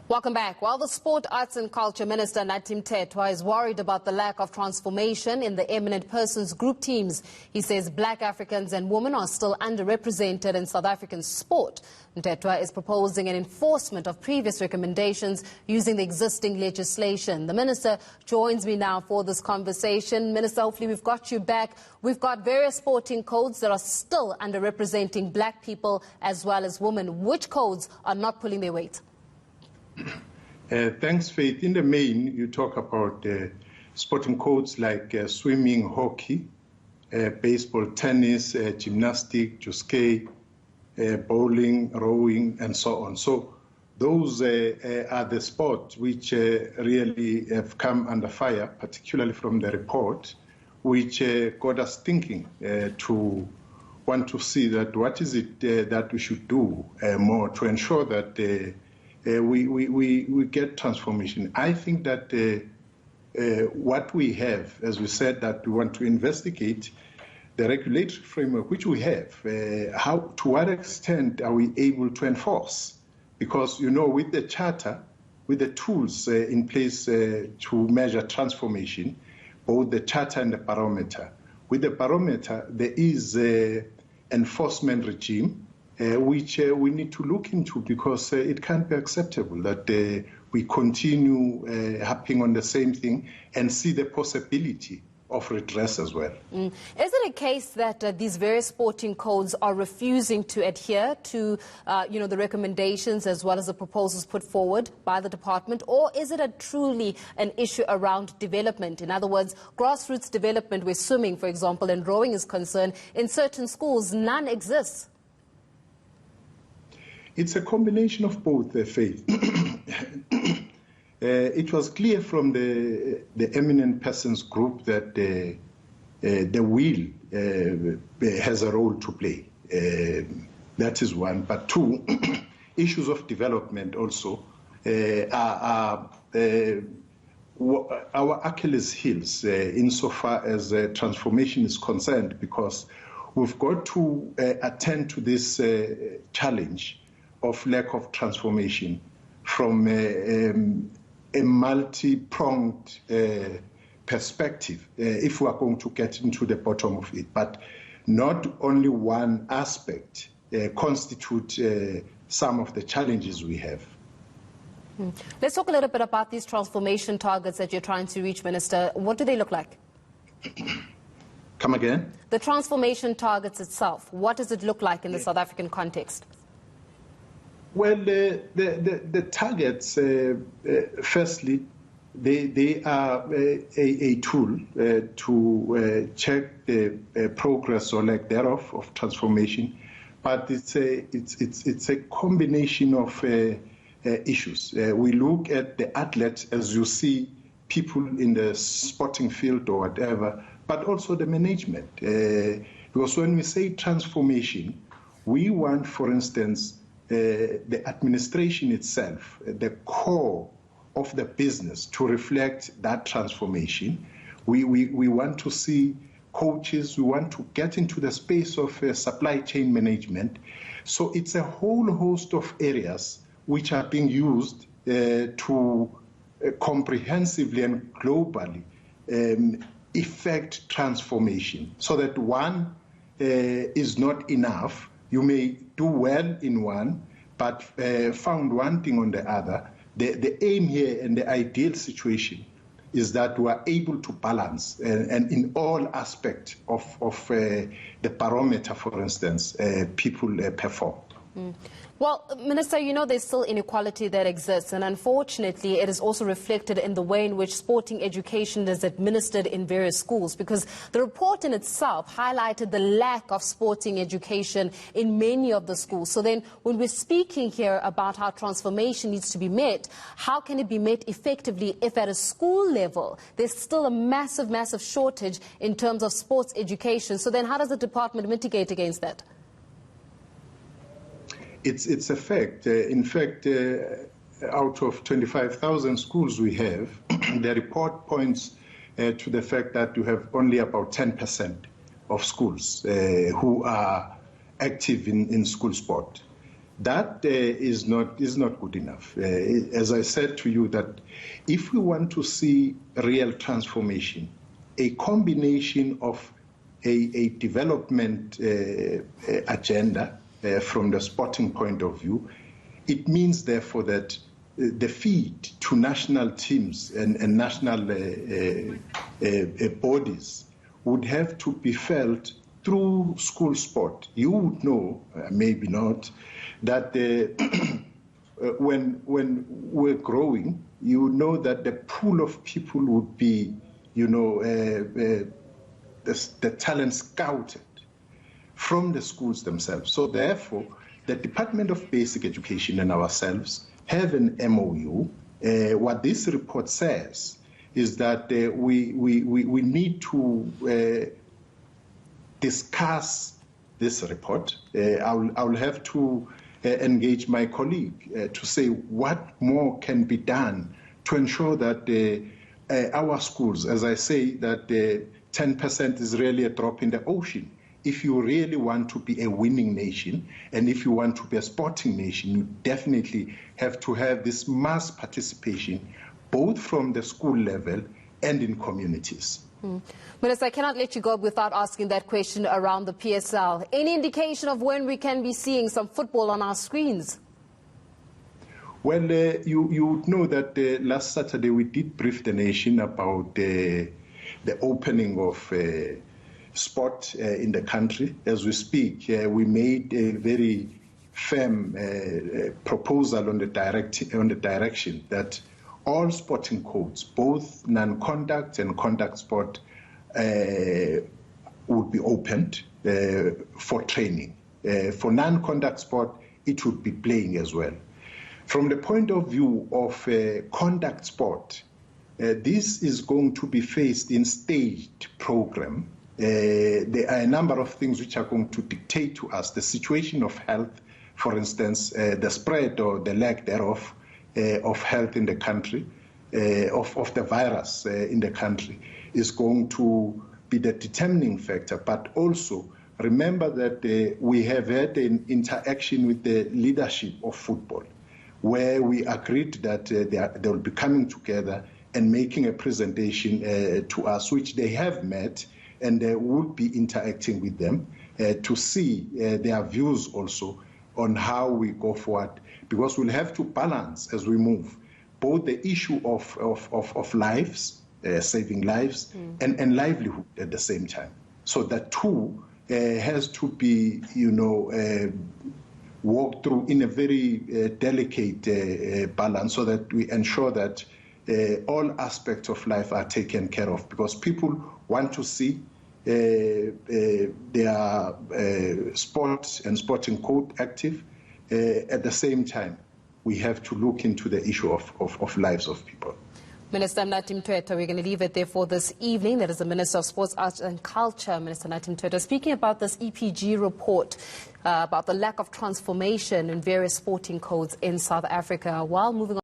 Welcome back. While the Sport, Arts and Culture Minister Nathi Mthethwa is worried about the lack of transformation in the eminent persons group teams, he says black Africans and women are still underrepresented in South African sport. Mthethwa is proposing an enforcement of previous recommendations using the existing legislation. The minister joins me now for this conversation. Minister, hopefully we've got you back. We've got various sporting codes that are still underrepresenting black people as well as women. Which codes are not pulling their weight? Thanks, Faith. In the main, you talk about sporting codes like swimming, hockey, baseball, tennis, gymnastics, juske, bowling, rowing, and so on. So those are the sports which really have come under fire, particularly from the report, which got us thinking to want to see that what is it that we should do more to ensure that we get transformation. I think that what we have, as we said, that we want to investigate the regulatory framework which we have. To what extent are we able to enforce? Because, you know, with the charter, with the tools in place to measure transformation, both the charter and the barometer. With the barometer, there is an enforcement regime which we need to look into, because it can't be acceptable that we continue harping on the same thing and see the possibility of redress as well. Is it a case that these various sporting codes are refusing to adhere to the recommendations as well as the proposals put forward by the department, or is it truly an issue around development? In other words, grassroots development where swimming, for example, and rowing is concerned, in certain schools none exists? It's a combination of both, Faith. It was clear from the eminent persons group that the will has a role to play. That is one. But two, issues of development also are our Achilles' heels insofar as transformation is concerned, because we've got to attend to this challenge of lack of transformation from a multi-pronged perspective, if we are going to get into the bottom of it. But not only one aspect constitutes some of the challenges we have. Let's talk a little bit about these transformation targets that you're trying to reach, Minister. What do they look like? Come again? The transformation targets itself, what does it look like in the South African context? Well, the targets, firstly, they are a tool to check the progress or lack thereof of transformation, but it's a combination of issues. We look at the athletes, as you see, people in the sporting field or whatever, but also the management. Because when we say transformation, we want, for instance, the administration itself, the core of the business, to reflect that transformation. We want to see coaches, we want to get into the space of supply chain management. So it's a whole host of areas which are being used to comprehensively and globally effect transformation, so that one is not enough. You may do well in one, but found wanting on the other. The aim here and the ideal situation is that we are able to balance and in all aspects of the barometer, for instance, people perform. Well, Minister, you know there's still inequality that exists, and unfortunately it is also reflected in the way in which sporting education is administered in various schools, because the report in itself highlighted the lack of sporting education in many of the schools. So then when we're speaking here about how transformation needs to be met, how can it be met effectively if at a school level there's still a massive, massive shortage in terms of sports education? So then how does the department mitigate against that? It's a fact. In fact, out of 25,000 schools we have, the report points to the fact that you have only about 10% of schools who are active in school sport. That is not good enough. As I said to you, that if we want to see real transformation, a combination of a development agenda from the sporting point of view, it means therefore that the feed to national teams and national bodies would have to be felt through school sport. You would know, maybe not, that when we're growing, you would know that the pool of people would be, the talent scouted from the schools themselves. So therefore, the Department of Basic Education and ourselves have an MOU. What this report says is that we need to discuss this report. I'll have to engage my colleague to say what more can be done to ensure that our schools, as I say, that 10% is really a drop in the ocean. If you really want to be a winning nation and if you want to be a sporting nation, you definitely have to have this mass participation, both from the school level and in communities. Minister, I cannot let you go without asking that question around the PSL. Any indication of when we can be seeing some football on our screens? Well, you would know that last Saturday we did brief the nation about the opening of sport in the country. As we speak, we made a very firm proposal on the direction that all sporting codes, both non-contact and contact sport, would be opened for training. For non-contact sport, it would be playing as well. From the point of view of contact sport, this is going to be faced in staged program. There are a number of things which are going to dictate to us the situation of health, for instance, the spread or the lack thereof of health in the country, of the virus in the country, is going to be the determining factor. But also remember that we have had an interaction with the leadership of football, where we agreed that they will be coming together and making a presentation to us, which they have met, and they will be interacting with them to see their views also on how we go forward, because we'll have to balance as we move both the issue of lives, saving lives, and livelihood at the same time. So that too has to be, walked through in a very delicate balance, so that we ensure that all aspects of life are taken care of, because people want to see their sport and sporting code active. At the same time, we have to look into the issue of lives of people. Minister Nathi Mthethwa, we're going to leave it there for this evening. That is the Minister of Sports, Arts and Culture, Minister Nathi Mthethwa, speaking about this EPG report about the lack of transformation in various sporting codes in South Africa, while moving on.